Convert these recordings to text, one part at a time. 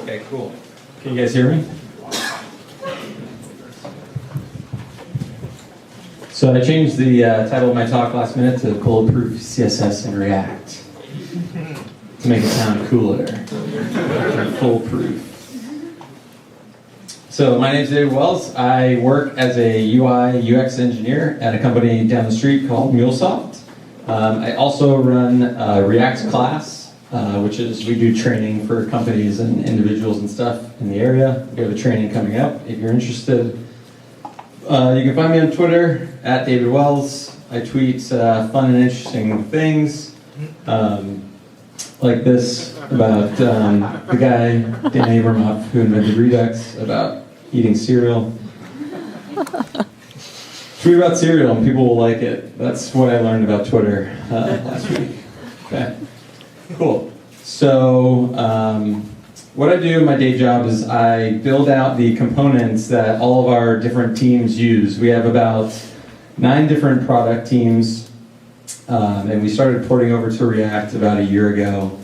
Okay, cool. Can you guys hear me? So I changed the title of my talk last minute to Bulletproof CSS and React to make it sound cooler. Foolproof. So my name is David Wells. I work as a UI UX engineer at a company down the street called MuleSoft. I also run a React class, which is we do training for companies and individuals and stuff in the area. We have a training coming up. If you're interested, you can find me on Twitter at David Wells. I tweet fun and interesting things, like this about the guy Dan Abramoff who invented Redux about eating cereal. Tweet about cereal and people will like it. That's what I learned about Twitter last week. Okay, cool. So what I do in my day job is I build out the components that all of our different teams use. We have about 9 different product teams, and we started porting over to React about a year ago.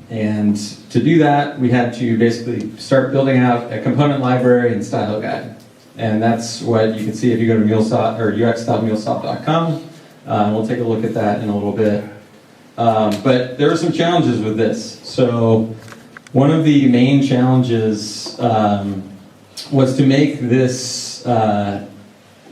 And to do that, we had to basically start building out a component library and style guide. And that's what you can see if you go to MuleSoft or ux.mulesoft.com. We'll take a look at that in a little bit. But there were some challenges with this. So one of the main challenges was to make this,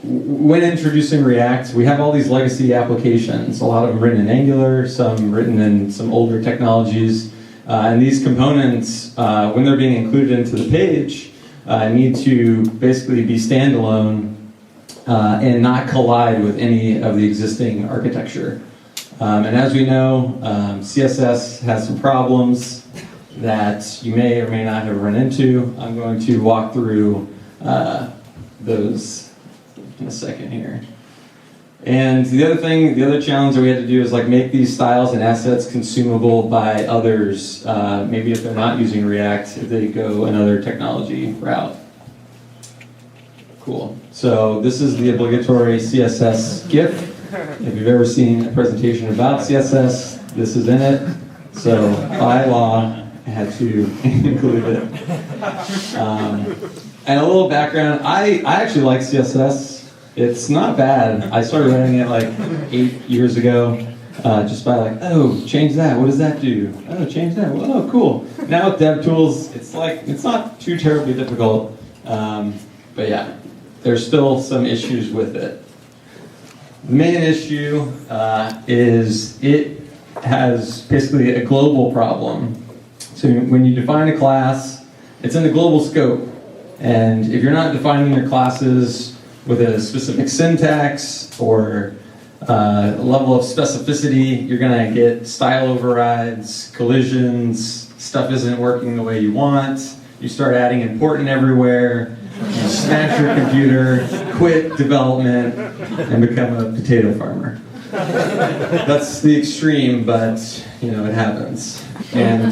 when introducing React, we have all these legacy applications, a lot of them written in Angular, some written in some older technologies. And these components, when they're being included into the page, need to basically be standalone and not collide with any of the existing architecture. And as we know, CSS has some problems that you may or may not have run into. I'm going to walk through those in a second here. And the other challenge that we had to do is like make these styles and assets consumable by others. Maybe if they're not using React, if they go another technology route. Cool. So this is the obligatory CSS GIF. If you've ever seen a presentation about CSS, this is in it. So by law, I had to include it. And a little background, I actually like CSS. It's not bad. I started writing it like 8 years ago, just by like, oh, change that. What does that do? Oh, change that. Oh, cool. Now with DevTools, it's not too terribly difficult. But yeah, there's still some issues with it. The main issue is it has basically a global problem. So when you define a class, it's in the global scope. And if you're not defining your classes with a specific syntax or a level of specificity, you're going to get style overrides, collisions, stuff isn't working the way you want. You start adding important everywhere, you smash your computer, quit development, and become a potato farmer. That's the extreme, but you know, it happens. And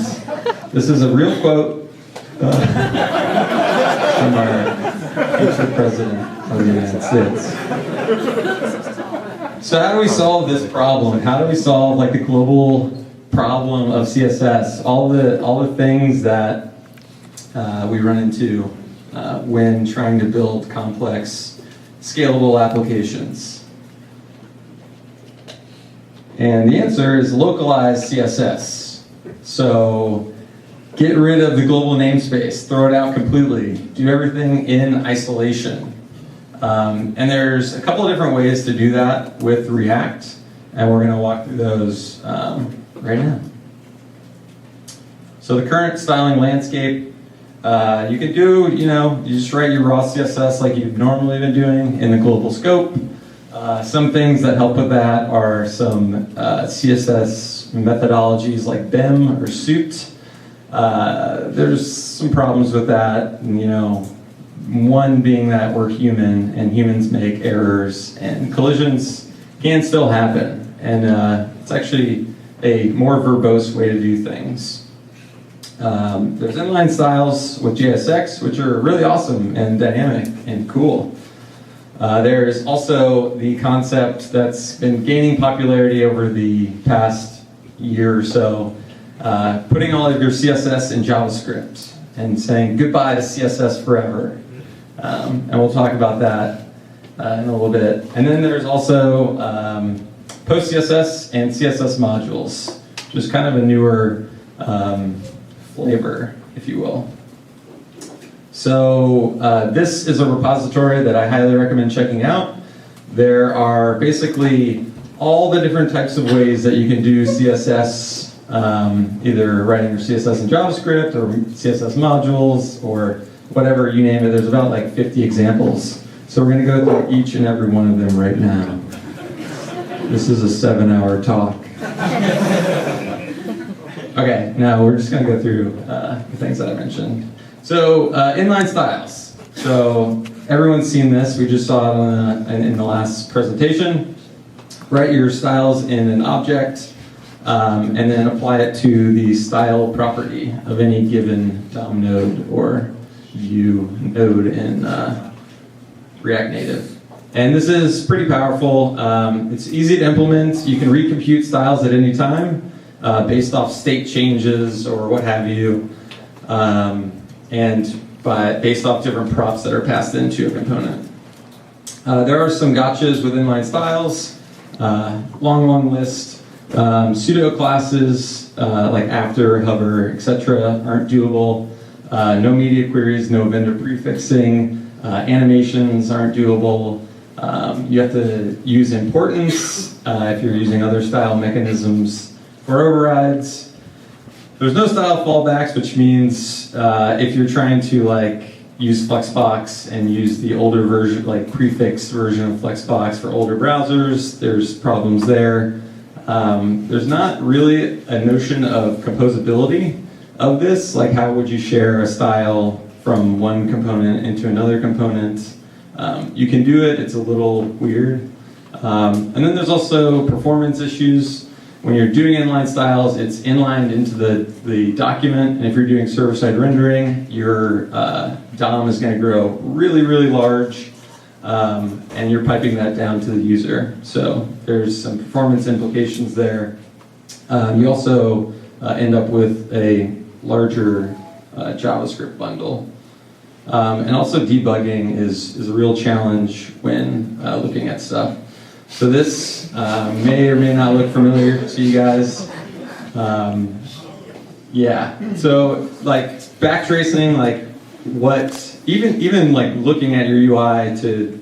this is a real quote from our future president of the United States. So how do we solve this problem? How do we solve like the global problem of CSS? All the things that we run into when trying to build complex, scalable applications. And the answer is localized CSS. So get rid of the global namespace, throw it out completely, do everything in isolation. And there's a couple of different ways to do that with React, and we're going to walk through those right now. So the current styling landscape, you can do, you just write your raw CSS like you've normally been doing in the global scope. Some things that help with that are some CSS methodologies like BEM or Suit. There's some problems with that, one being that we're human and humans make errors and collisions can still happen. And it's actually a more verbose way to do things. There's inline styles with JSX, which are really awesome and dynamic and cool. There's also the concept that's been gaining popularity over the past year or so putting all of your CSS in JavaScript and saying goodbye to CSS forever. And we'll talk about that in a little bit. And then there's also post-CSS and CSS modules, which is kind of a newer flavor, if you will. So this is a repository that I highly recommend checking out. There are basically all the different types of ways that you can do CSS, either writing your CSS in JavaScript or CSS modules or whatever you name it. There's about like 50 examples. So we're going to go through each and every one of them right now. This is a 7-hour talk. Okay, now we're just going to go through the things that I mentioned. So inline styles. So everyone's seen this. We just saw it in the last presentation. Write your styles in an object and then apply it to the style property of any given DOM node or view node in React Native. And this is pretty powerful. It's easy to implement. You can recompute styles at any time based off state changes or what have you. Based off different props that are passed into a component. There are some gotchas with inline styles, long list. Pseudo classes like after, hover, etc. aren't doable. No media queries, no vendor prefixing. Animations aren't doable. You have to use importance if you're using other style mechanisms for overrides. There's no style fallbacks, which means if you're trying to use Flexbox and use the older version, prefix version of Flexbox for older browsers, there's problems there. There's not really a notion of composability of this, like how would you share a style from one component into another component. You can do it, it's a little weird. And then there's also performance issues. When you're doing inline styles, it's inlined into the document, and if you're doing server-side rendering, your DOM is going to grow really large, and you're piping that down to the user. So there's some performance implications there. You also end up with a larger JavaScript bundle. And also debugging is a real challenge when looking at stuff. So this may or may not look familiar to you guys. Yeah, so backtracing, even looking at your UI to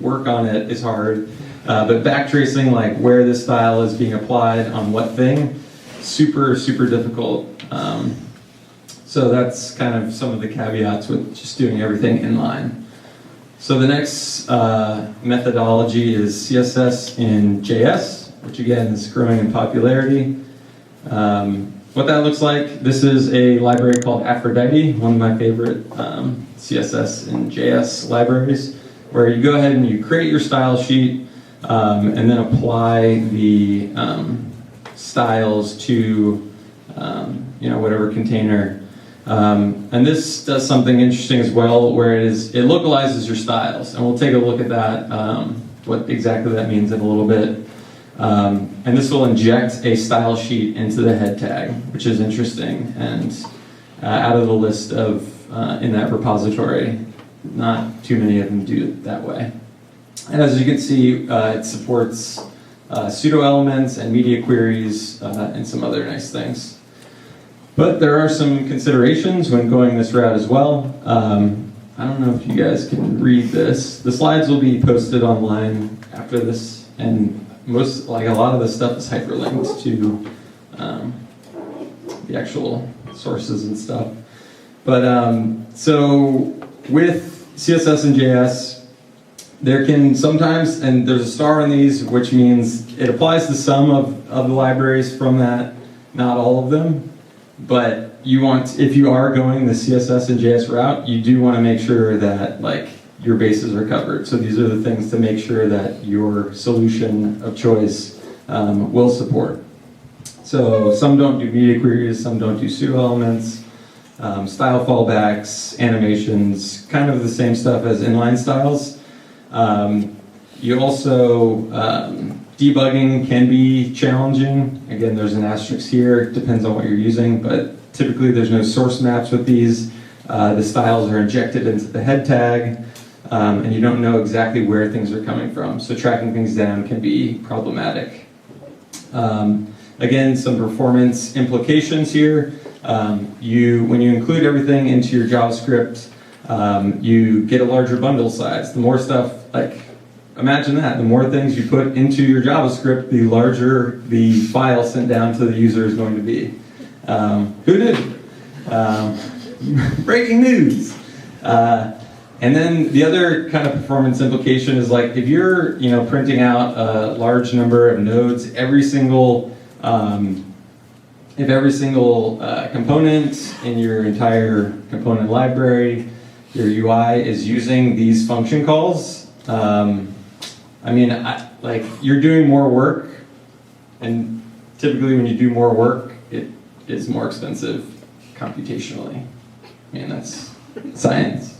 work on it is hard. But backtracing where this style is being applied on what thing, super difficult. So that's kind of some of the caveats with just doing everything inline. So the next methodology is CSS in JS, which again is growing in popularity. What that looks like, this is a library called Aphrodite, one of my favorite CSS in JS libraries, where you go ahead and you create your style sheet and then apply the styles to whatever container. And this does something interesting as well, where it localizes your styles, and we'll take a look at that, what exactly that means in a little bit. And this will inject a style sheet into the head tag, which is interesting, and out of the list of in that repository, not too many of them do it that way. And as you can see, it supports pseudo elements and media queries and some other nice things. But there are some considerations when going this route as well. I don't know if you guys can read this. The slides will be posted online after this, and a lot of this stuff is hyperlinked to the actual sources and stuff. But so with CSS and JS, there can sometimes, and there's a star in these, which means it applies to some of the libraries from that, not all of them. But if you are going the CSS and JS route, you do want to make sure that your bases are covered. So these are the things to make sure that your solution of choice will support. So some don't do media queries, some don't do pseudo elements, style fallbacks, animations, kind of the same stuff as inline styles. You also Debugging can be challenging. Again, there's an asterisk here, it depends on what you're using, but typically there's no source maps with these. The styles are injected into the head tag, and you don't know exactly where things are coming from. So tracking things down can be problematic. Again, some performance implications here. When you include everything into your JavaScript, you get a larger bundle size. The more stuff, imagine that, the more things you put into your JavaScript, the larger the file sent down to the user is going to be. Who knew? Breaking news. And then the other kind of performance implication is if you're printing out a large number of nodes, if every single component in your entire component library, your UI is using these function calls, you're doing more work, and typically when you do more work, it is more expensive computationally. That's science.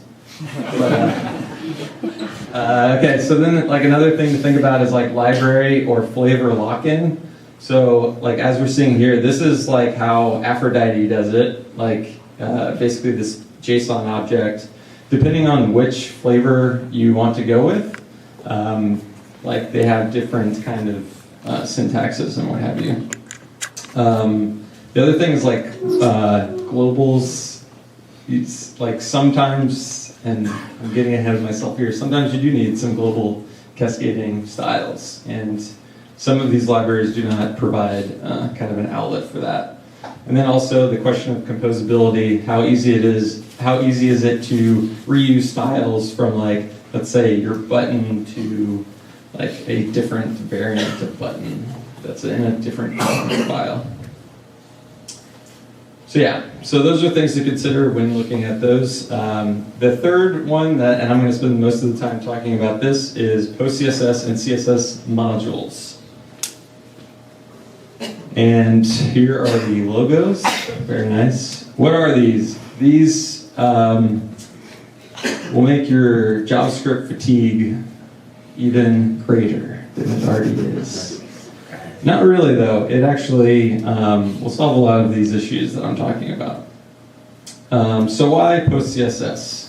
Okay, so then another thing to think about is library or flavor lock-in. So as we're seeing here, this is how Aphrodite does it. Basically this JSON object, depending on which flavor you want to go with, they have different kind of syntaxes and what have you. The other thing is globals. It's sometimes, and I'm getting ahead of myself here, sometimes you do need some global cascading styles, and some of these libraries do not provide kind of an outlet for that. And then also the question of composability, how easy is it to reuse styles from let's say your button to a different variant of button that's in a different file. So those are things to consider when looking at those. The third one, and I'm going to spend most of the time talking about this, is post-CSS and CSS modules. And here are the logos. Very nice. What are these? These will make your JavaScript fatigue even greater than it already is. Not really, though. It actually will solve a lot of these issues that I'm talking about. So why post-CSS?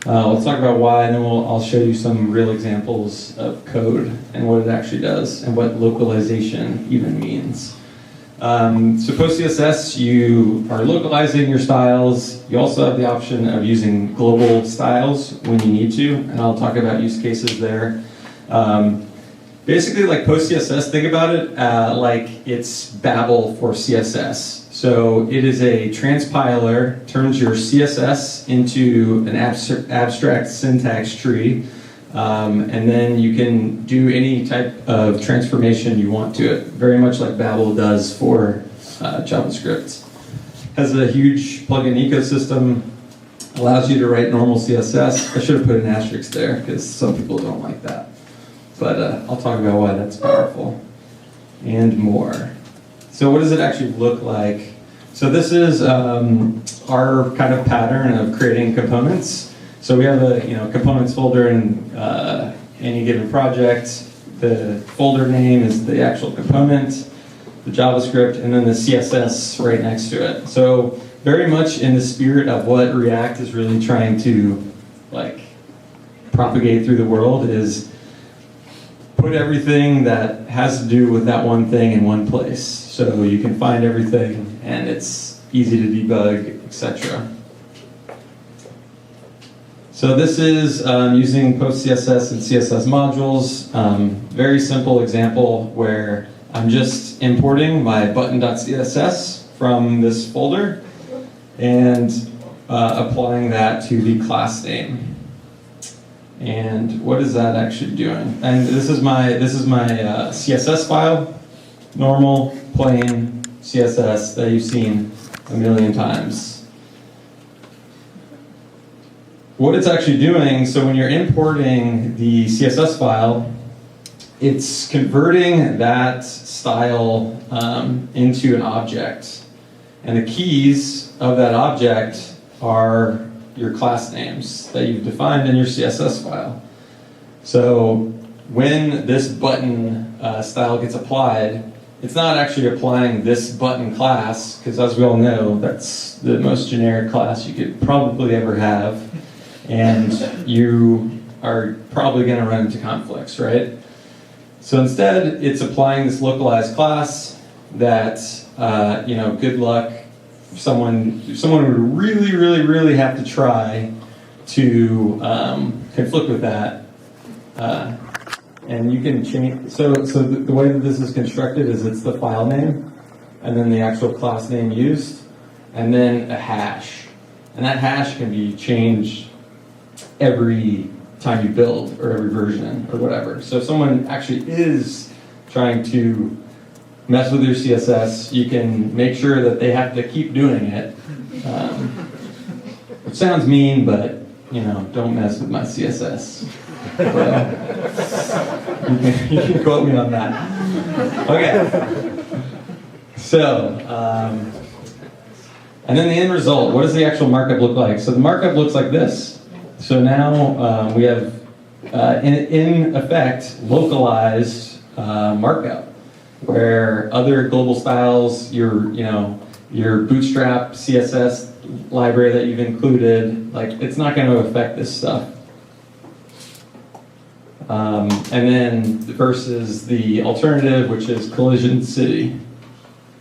Let's talk about why, and then I'll show you some real examples of code and what it actually does and what localization even means. So post-CSS, you are localizing your styles. You also have the option of using global styles when you need to, and I'll talk about use cases there. Basically, post-CSS, think about it like it's Babel for CSS. So it is a transpiler, turns your CSS into an abstract syntax tree, and then you can do any type of transformation you want to it, very much like Babel does for JavaScript. Has a huge plugin ecosystem, allows you to write normal CSS. I should have put an asterisk there because some people don't like that. But I'll talk about why that's powerful and more. So what does it actually look like? So this is our kind of pattern of creating components. So we have a components folder in any given project. The folder name is the actual component, the JavaScript, and then the CSS right next to it. So very much in the spirit of what React is really trying to propagate through the world is put everything that has to do with that one thing in one place. So you can find everything and it's easy to debug, etc. So this is using post-CSS and CSS modules. Very simple example where I'm just importing my button.css from this folder and applying that to the class name. And what is that actually doing? And this is my CSS file, normal, plain CSS that you've seen a million times. What it's actually doing, so when you're importing the CSS file, it's converting that style into an object. And the keys of that object are your class names that you've defined in your CSS file. So when this button style gets applied, it's not actually applying this button class, because as we all know, that's the most generic class you could probably ever have, and you are probably going to run into conflicts, right? So instead, it's applying this localized class that, good luck. Someone would really, really, really have to try to conflict with that. And you can change, so the way that this is constructed is it's the file name, and then the actual class name used, and then a hash. And that hash can be changed every time you build, or every version, or whatever. So if someone actually is trying to mess with your CSS, you can make sure that they have to keep doing it. It sounds mean, but, don't mess with my CSS. You can quote me on that. Okay. So, and then the end result, what does the actual markup look like? So the markup looks like this. So now we have, in effect, localized markup, where other global styles, your Bootstrap CSS library that you've included, it's not going to affect this stuff. And then versus the alternative, which is Collision City,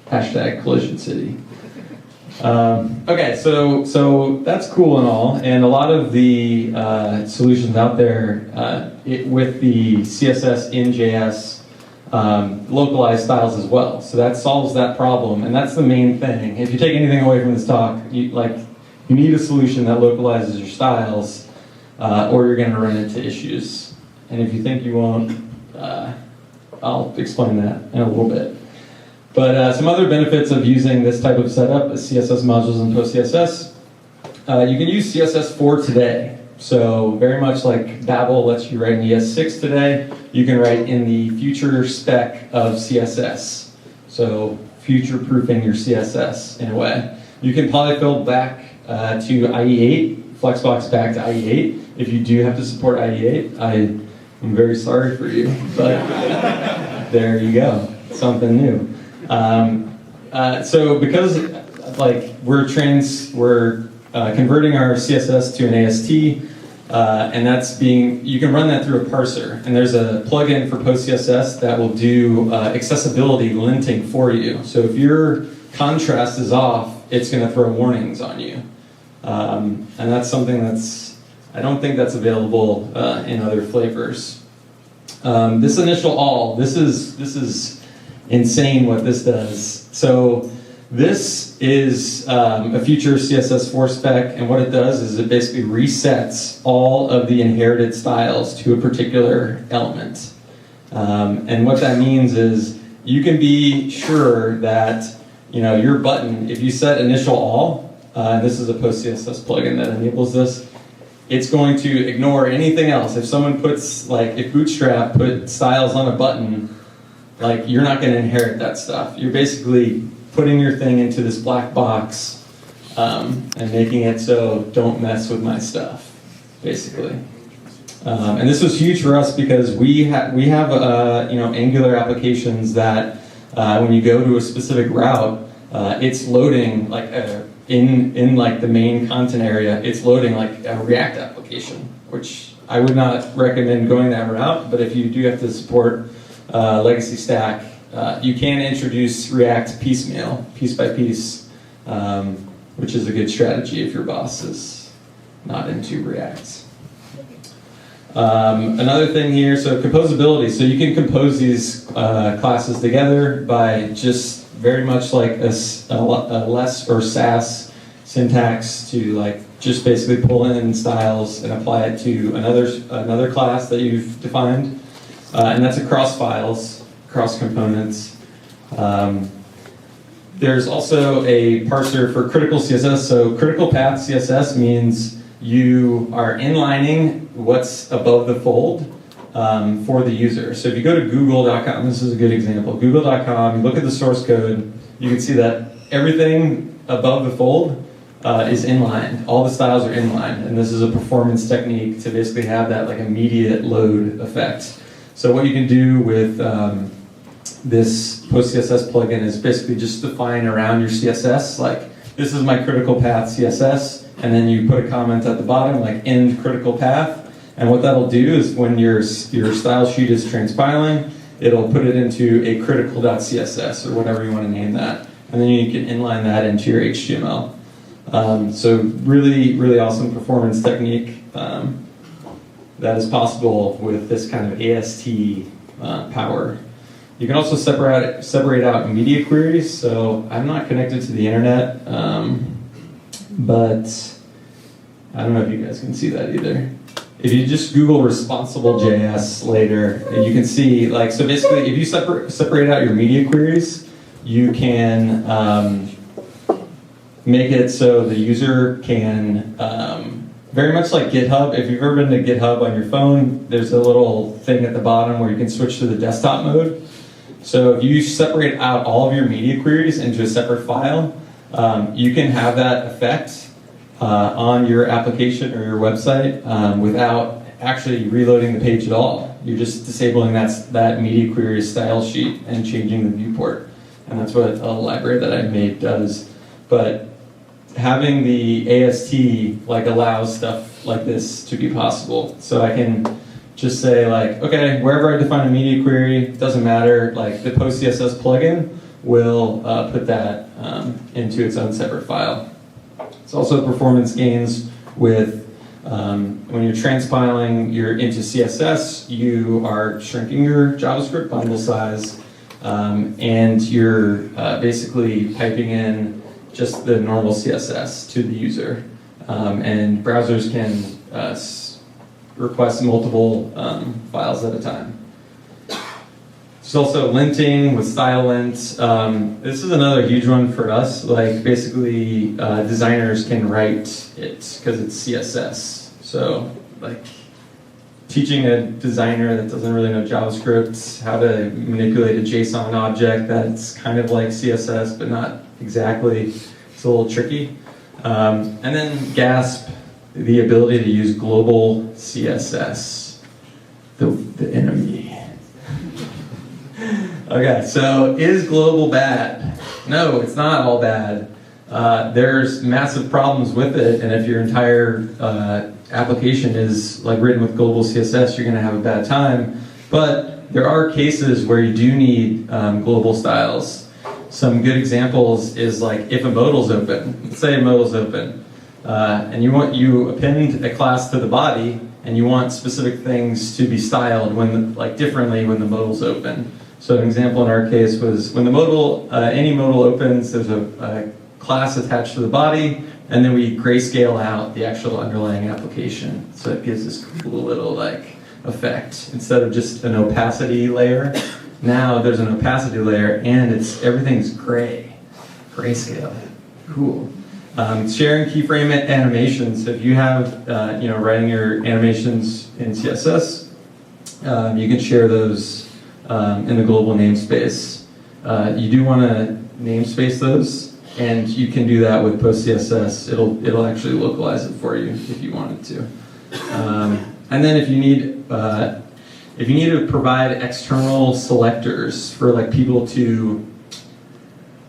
#Collision City. Okay, so that's cool and all, and a lot of the solutions out there with the CSS in JS localized styles as well. So that solves that problem, and that's the main thing. If you take anything away from this talk, you need a solution that localizes your styles, or you're going to run into issues. And if you think you won't, I'll explain that in a little bit. But some other benefits of using this type of setup is CSS modules and post-CSS. You can use CSS4 today. So very much like Babel lets you write in ES6 today, you can write in the future spec of CSS. So future-proofing your CSS in a way. You can polyfill back to IE8, Flexbox back to IE8. If you do have to support IE8, I'm very sorry for you, but there you go, something new. So because we're converting our CSS to an AST, and you can run that through a parser, and there's a plugin for post-CSS that will do accessibility linting for you. So if your contrast is off, it's going to throw warnings on you. And that's something I don't think that's available in other flavors. This initial all, this is insane what this does. So this is a future CSS4 spec, and what it does is it basically resets all of the inherited styles to a particular element. And what that means is you can be sure that your button, if you set initial all, and this is a post-CSS plugin that enables this, it's going to ignore anything else. If someone puts, if Bootstrap put styles on a button, you're not going to inherit that stuff. You're basically putting your thing into this black box and making it so don't mess with my stuff, basically. And this was huge for us because we have Angular applications that when you go to a specific route, it's loading in the main content area, it's loading a React application, which I would not recommend going that route, but if you do have to support legacy stack, you can introduce React piecemeal, piece by piece, which is a good strategy if your boss is not into React. Another thing here, so composability. So you can compose these classes together by just very much like a less or Sass syntax to just basically pull in styles and apply it to another class that you've defined. And that's across files, across components. There's also a parser for critical CSS. So critical path CSS means you are inlining what's above the fold for the user. So if you go to google.com, this is a good example, google.com, you look at the source code, you can see that everything above the fold is inlined. All the styles are inlined, and this is a performance technique to basically have that immediate load effect. So what you can do with this post CSS plugin is basically just define around your CSS, like this is my critical path CSS, and then you put a comment at the bottom like end critical path. And what that'll do is when your style sheet is transpiling, it'll put it into a critical.css or whatever you want to name that. And then you can inline that into your HTML. So really, really awesome performance technique that is possible with this kind of AST power. You can also separate out media queries. So I'm not connected to the internet, but I don't know if you guys can see that either. If you just Google responsible JS later, you can see, like, so basically if you separate out your media queries, you can make it so the user can, very much like GitHub, if you've ever been to GitHub on your phone, there's a little thing at the bottom where you can switch to the desktop mode. So if you separate out all of your media queries into a separate file, you can have that effect on your application or your website without actually reloading the page at all. You're just disabling that media query style sheet and changing the viewport. And that's what a library that I made does. But having the AST like allows stuff like this to be possible. So I can just say like, okay, wherever I define a media query, it doesn't matter, like the post CSS plugin will put that into its own separate file. It's also performance gains with when you're transpiling into CSS, you are shrinking your JavaScript bundle size, and you're basically piping in just the normal CSS to the user. And browsers can request multiple files at a time. There's also linting with style lint. This is another huge one for us. Like basically, designers can write it because it's CSS. So like teaching a designer that doesn't really know JavaScript how to manipulate a JSON object that's kind of like CSS but not exactly. It's a little tricky. And then GASP, the ability to use global CSS, the enemy. Okay, so is global bad? No, it's not all bad. There's massive problems with it, and if your entire application is like written with global CSS, you're going to have a bad time. But there are cases where you do need global styles. Some good examples is like if a modal's open. Let's say a modal's open, and you append a class to the body, and you want specific things to be styled differently when the modal's open. So an example in our case was when the modal, any modal opens, there's a class attached to the body, and then we grayscale out the actual underlying application. So it gives this cool little like effect. Instead of just an opacity layer, now there's an opacity layer, and everything's gray, grayscale. Cool. Sharing keyframe animations. If you have, writing your animations in CSS, you can share those in the global namespace. You do want to namespace those, and you can do that with post CSS. It'll actually localize it for you if you wanted to. And then if you need to provide external selectors for like people to,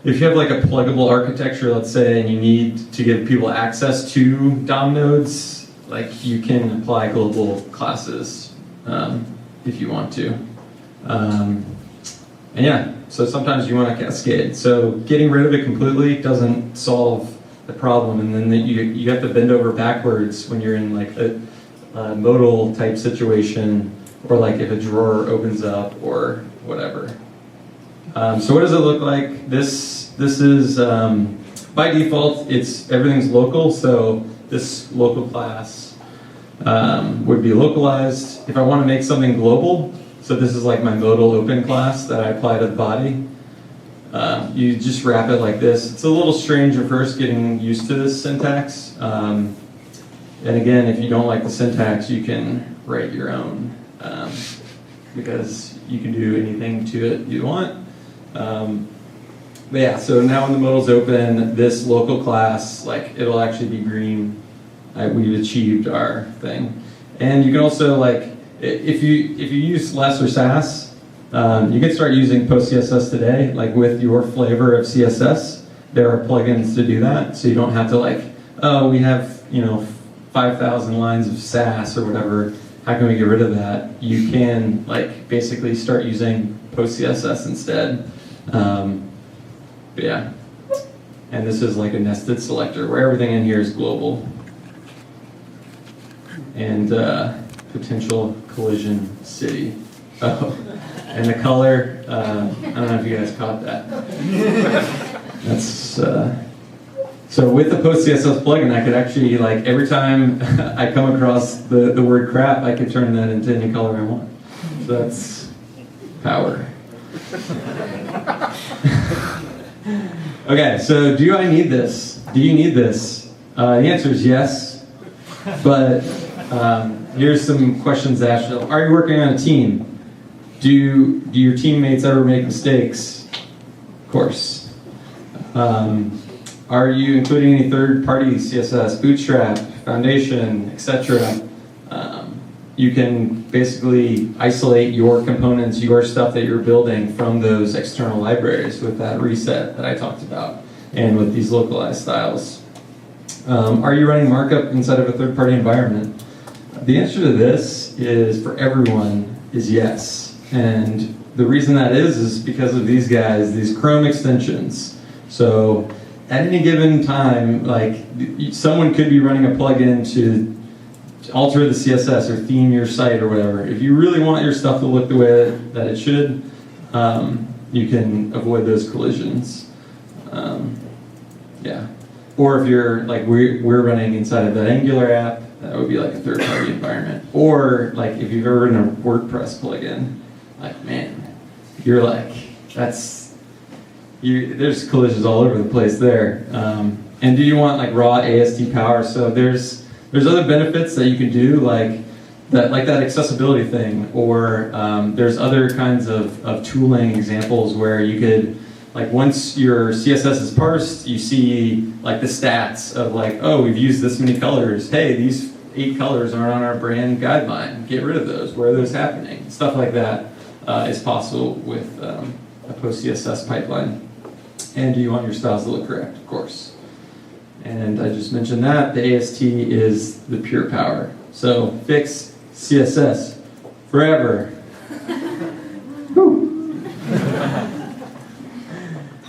if you have like a pluggable architecture, let's say, and you need to give people access to DOM nodes, like you can apply global classes if you want to. And yeah, so sometimes you want to cascade. So getting rid of it completely doesn't solve the problem, and then you have to bend over backwards when you're in like a modal type situation, or like if a drawer opens up or whatever. So what does it look like? This is by default everything's local. So this local class would be localized. If I want to make something global, so this is like my modal open class that I apply to the body. You just wrap it like this. It's a little strange at first getting used to this syntax. And again, if you don't like the syntax, you can write your own because you can do anything to it you want. But yeah, so now when the modal's open, this local class, like it'll actually be green. We've achieved our thing. And you can also like if you use Less or Sass, you can start using Post CSS today, like with your flavor of CSS. There are plugins to do that, so you don't have to like, oh, we have 5,000 lines of Sass or whatever. How can we get rid of that? You can like basically start using Post CSS instead. But yeah, and this is like a nested selector where everything in here is global. And potential collision city. Oh, and the color, I don't know if you guys caught that. That's, so with the Post CSS plugin, I could actually, like, every time I come across the word crap, I could turn that into any color I want. So that's power. Okay, so do I need this? Do you need this? The answer is yes, but here's some questions to ask. Are you working on a team? Do your teammates ever make mistakes? Of course. Are you including any third-party CSS, Bootstrap, Foundation, etc.? You can basically isolate your components, your stuff that you're building from those external libraries with that reset that I talked about and with these localized styles. Are you running markup inside of a third-party environment? The answer to this is, for everyone, is yes. And the reason that is because of these guys, these Chrome extensions. So at any given time, like someone could be running a plugin to alter the CSS or theme your site or whatever. If you really want your stuff to look the way that it should, you can avoid those collisions. Yeah. Or if you're like we're running inside of that Angular app, that would be like a third-party environment. Or like if you've ever written a WordPress plugin, like man, you're like there's collisions all over the place there. And do you want like raw AST power? So there's other benefits that you can do, like that accessibility thing, or there's other kinds of tooling examples where you could, like once your CSS is parsed, you see like the stats of like, oh, we've used this many colors. Hey, these 8 colors aren't on our brand guideline. Get rid of those. Where are those happening? Stuff like that is possible with a Post CSS pipeline. And do you want your styles to look correct? Of course. And I just mentioned that the AST is the pure power. So fix CSS forever.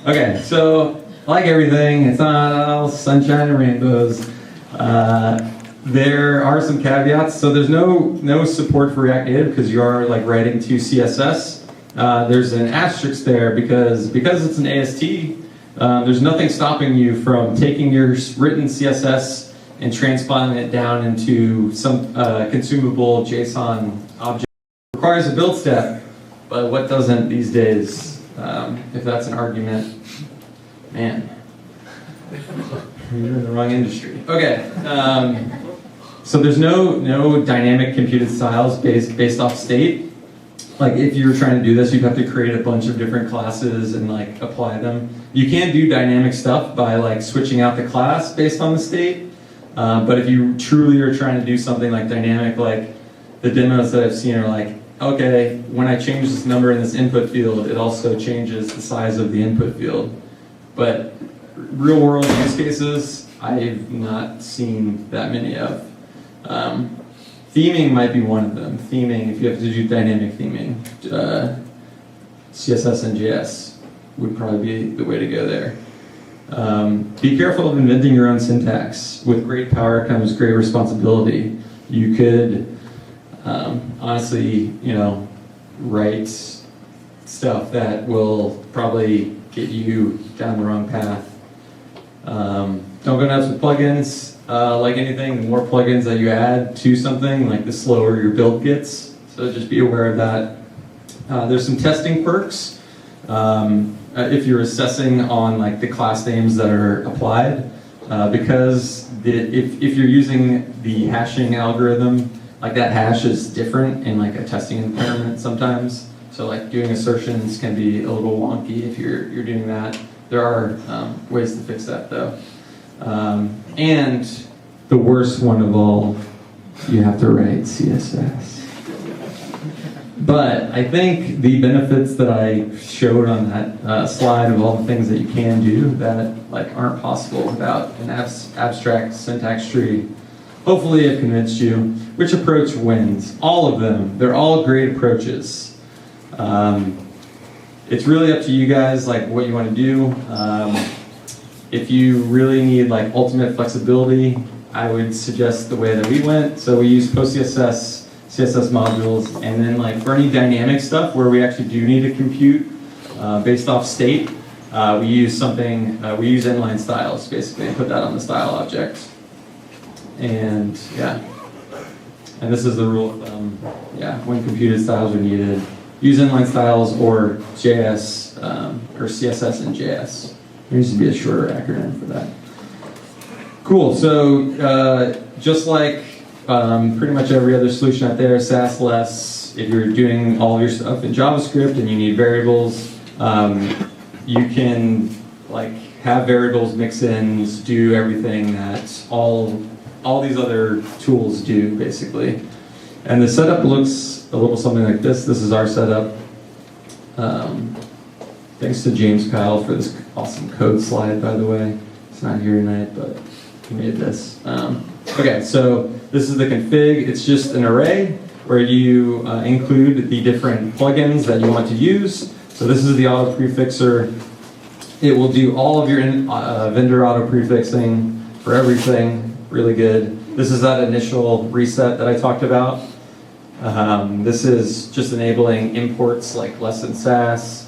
Okay, so like everything, it's not all sunshine and rainbows. There are some caveats. So there's no support for React Native because you are like writing to CSS. There's an asterisk there because it's an AST. There's nothing stopping you from taking your written CSS and transpiling it down into some consumable JSON object. It requires a build step, but what doesn't these days? If that's an argument, man, you're in the wrong industry. Okay, so there's no dynamic computed styles based off state. Like if you were trying to do this, you'd have to create a bunch of different classes and like apply them. You can do dynamic stuff by like switching out the class based on the state. But if you truly are trying to do something like dynamic, like the demos that I've seen are like, okay, when I change this number in this input field, it also changes the size of the input field. But real world use cases, I've not seen that many of. Theming might be one of them. Theming, if you have to do dynamic theming, CSS and JS would probably be the way to go there. Be careful of inventing your own syntax. With great power comes great responsibility. You could honestly, write stuff that will probably get you down the wrong path. Don't go nuts with plugins. Like anything, the more plugins that you add to something, like the slower your build gets. So just be aware of that. There's some testing quirks. If you're assessing on like the class names that are applied, because if you're using the hashing algorithm, like that hash is different in like a testing environment sometimes. So like doing assertions can be a little wonky if you're doing that. There are ways to fix that though. And the worst one of all, you have to write CSS. But I think the benefits that I showed on that slide of all the things that you can do that like aren't possible without an abstract syntax tree, hopefully it convinced you. Which approach wins? All of them. They're all great approaches. It's really up to you guys, like what you want to do. If you really need like ultimate flexibility, I would suggest the way that we went. So we use PostCSS, CSS modules, and then like for any dynamic stuff where we actually do need to compute based off state, we use inline styles basically and put that on the style object. And yeah, and this is the rule of thumb. Yeah, when computed styles are needed, use inline styles or JS or CSS and JS. There needs to be a shorter acronym for that. Cool. So just like pretty much every other solution out there, Sass-less, if you're doing all of your stuff in JavaScript and you need variables, you can like have variables, mix-ins, do everything that all these other tools do, basically. And the setup looks a little something like this. This is our setup. Thanks to James Kyle for this awesome code slide, by the way. It's not here tonight, but he made this. Okay, so this is the config. It's just an array where you include the different plugins that you want to use. So this is the auto prefixer. It will do all of your vendor auto prefixing for everything. Really good. This is that initial reset that I talked about. This is just enabling imports like less than Sass.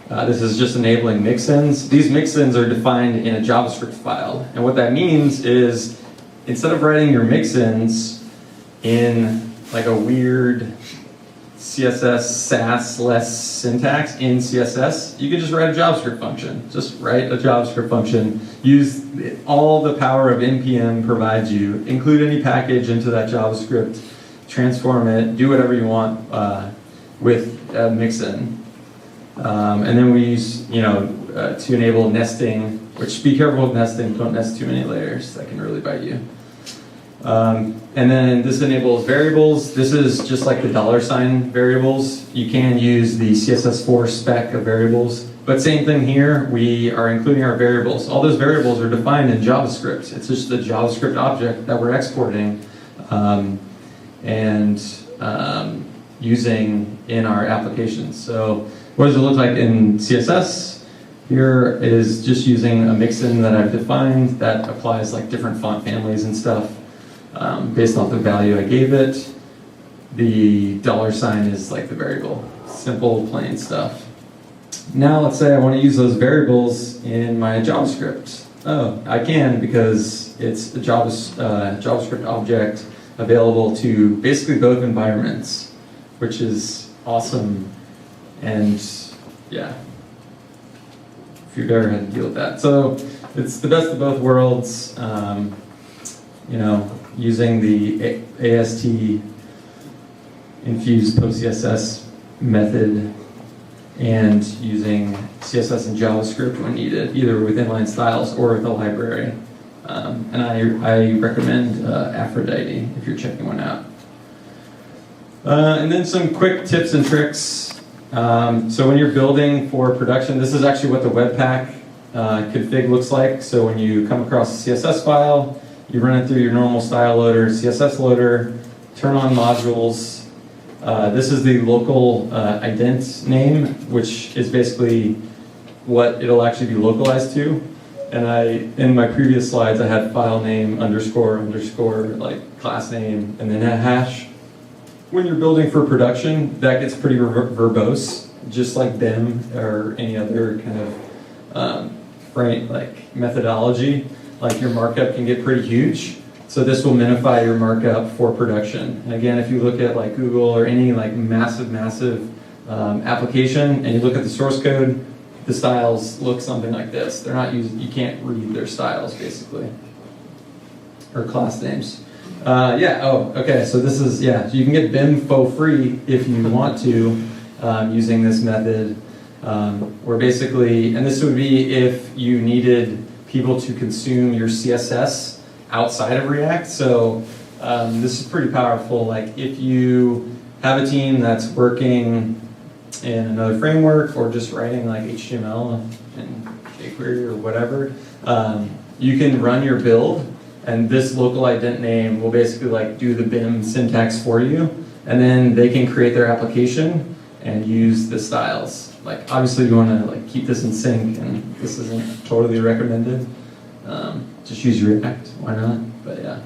This is just enabling mix-ins. These mix-ins are defined in a JavaScript file. And what that means is instead of writing your mix-ins in like a weird CSS, Sass-less syntax in CSS, you can just write a JavaScript function. Just write a JavaScript function. Use all the power of NPM provides you. Include any package into that JavaScript. Transform it. Do whatever you want with a mix-in. And then we use, to enable nesting, which be careful with nesting. Don't nest too many layers. That can really bite you. And then this enables variables. This is just like the $ variables. You can use the CSS4 spec of variables. But same thing here, we are including our variables. All those variables are defined in JavaScript. It's just a JavaScript object that we're exporting and using in our applications. So what does it look like in CSS? Here is just using a mix-in that I've defined that applies like different font families and stuff. Based off the value I gave it. The $ is like the variable. Simple, plain stuff. Now let's say I want to use those variables in my JavaScript. Oh, I can because it's a JavaScript object available to basically both environments, which is awesome. And yeah, if you've ever had to deal with that. So it's the best of both worlds. Using the AST infused PostCSS method and using CSS and JavaScript when needed, either with inline styles or with a library. And I recommend Aphrodite if you're checking one out. And then some quick tips and tricks. So when you're building for production, this is actually what the Webpack config looks like. So when you come across a CSS file, you run it through your normal style loader, CSS loader, turn on modules. This is the local ident name, which is basically what it'll actually be localized to. And in my previous slides, I had file name __, like class name, and then a hash. When you're building for production, that gets pretty verbose, just like them or any other kind of methodology. Like your markup can get pretty huge. So this will minify your markup for production. And again, if you look at like Google or any like massive application and you look at the source code, the styles look something like this. They're not you can't read their styles basically. Or class names. So this is, so you can get BIM for free if you want to using this method. Where basically, and this would be if you needed people to consume your CSS outside of React. So this is pretty powerful. Like if you have a team that's working in another framework or just writing like HTML and jQuery or whatever, you can run your build, and this local ident name will basically like do the BIM syntax for you, and then they can create their application and use the styles. Like obviously you want to like keep this in sync, and this isn't totally recommended. Just use React, why not? But yeah.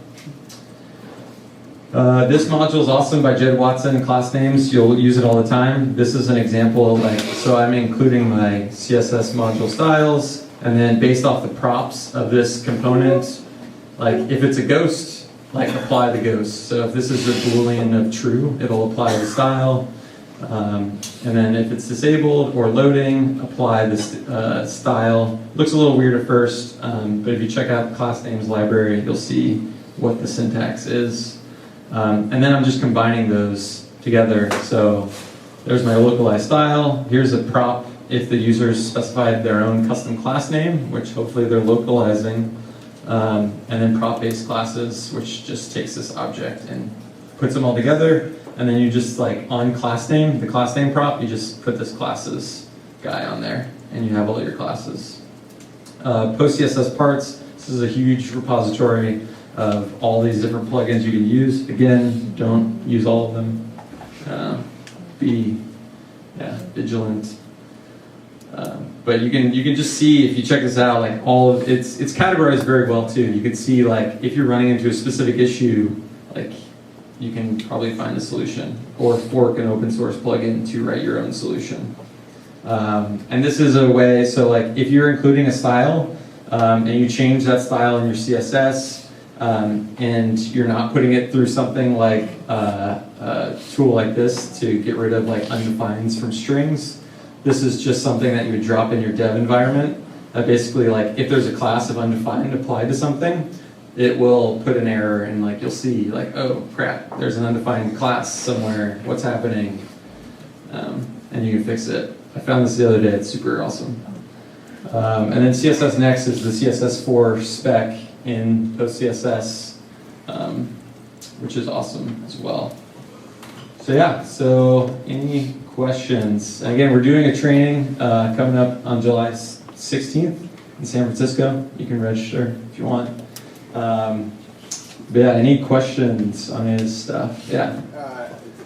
This module is awesome by Jed Watson, class names. You'll use it all the time. This is an example, like, so I'm including my CSS module styles, and then based off the props of this component, like if it's a ghost, like apply the ghost. So if this is a Boolean of true, it'll apply the style. And then if it's disabled or loading, apply the style. Looks a little weird at first, but if you check out the class names library, you'll see what the syntax is. And then I'm just combining those together. So there's my localized style. Here's a prop if the users specified their own custom class name, which hopefully they're localizing. And then prop-based classes, which just takes this object and puts them all together. And then you just like on class name, the class name prop, you just put this classes guy on there, and you have all your classes. Post CSS parts. This is a huge repository of all these different plugins you can use. Again, don't use all of them. Be vigilant. But you can just see, if you check this out, like all of it's categorized very well too. You can see like if you're running into a specific issue, like you can probably find a solution or fork an open source plugin to write your own solution. And this is a way, so like if you're including a style and you change that style in your CSS and you're not putting it through something like a tool like this to get rid of like undefines from strings, this is just something that you would drop in your dev environment. Basically, like if there's a class of undefined applied to something, it will put an error, and like you'll see like, oh crap, there's an undefined class somewhere, what's happening? And you can fix it. I found this the other day, it's super awesome. And then CSS Next is the CSS4 spec in PostCSS, which is awesome as well. So yeah, so any questions? And again, we're doing a training coming up on July 16th in San Francisco. You can register if you want. But yeah, any questions on his stuff? Yeah.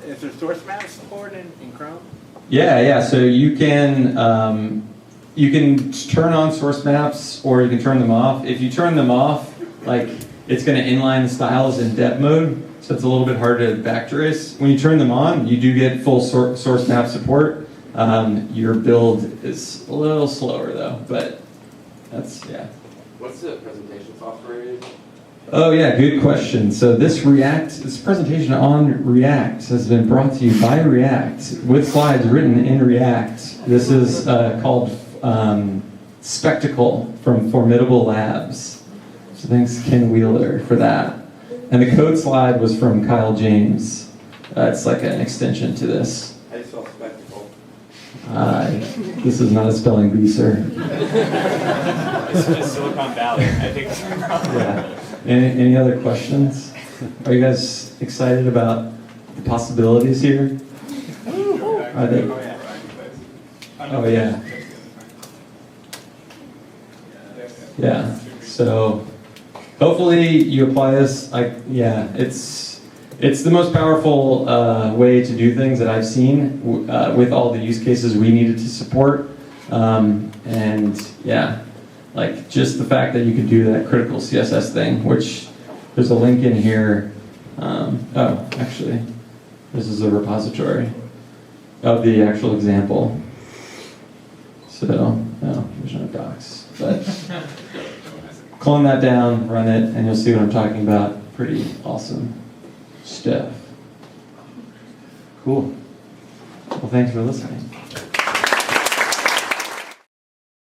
Is there source map support in Chrome? Yeah. So you can turn on source maps, or you can turn them off. If you turn them off, like it's going to inline the styles in depth mode, so it's a little bit hard to backtrace. When you turn them on, you do get full source map support. Your build is a little slower though, but that's What's the presentation software you use? Oh yeah, good question. So this presentation on React has been brought to you by React with slides written in React. This is called Spectacle from Formidable Labs. So thanks Ken Wheeler for that. And the code slide was from Kyle James. It's like an extension to this. How do you spell spectacle? This is not a spelling bee, sir. It's Silicon Valley, I think. Yeah. Any other questions? Are you guys excited about the possibilities here? Are they? Oh yeah. Yeah. So hopefully you apply this. It's the most powerful way to do things that I've seen with all the use cases we needed to support. And yeah. Like just the fact that you could do that critical CSS thing, which there's a link in here. Actually, this is a repository of the actual example. So, no, there's no docs. But clone that down, run it, and you'll see what I'm talking about. Pretty awesome stuff. Cool. Well, thanks for listening.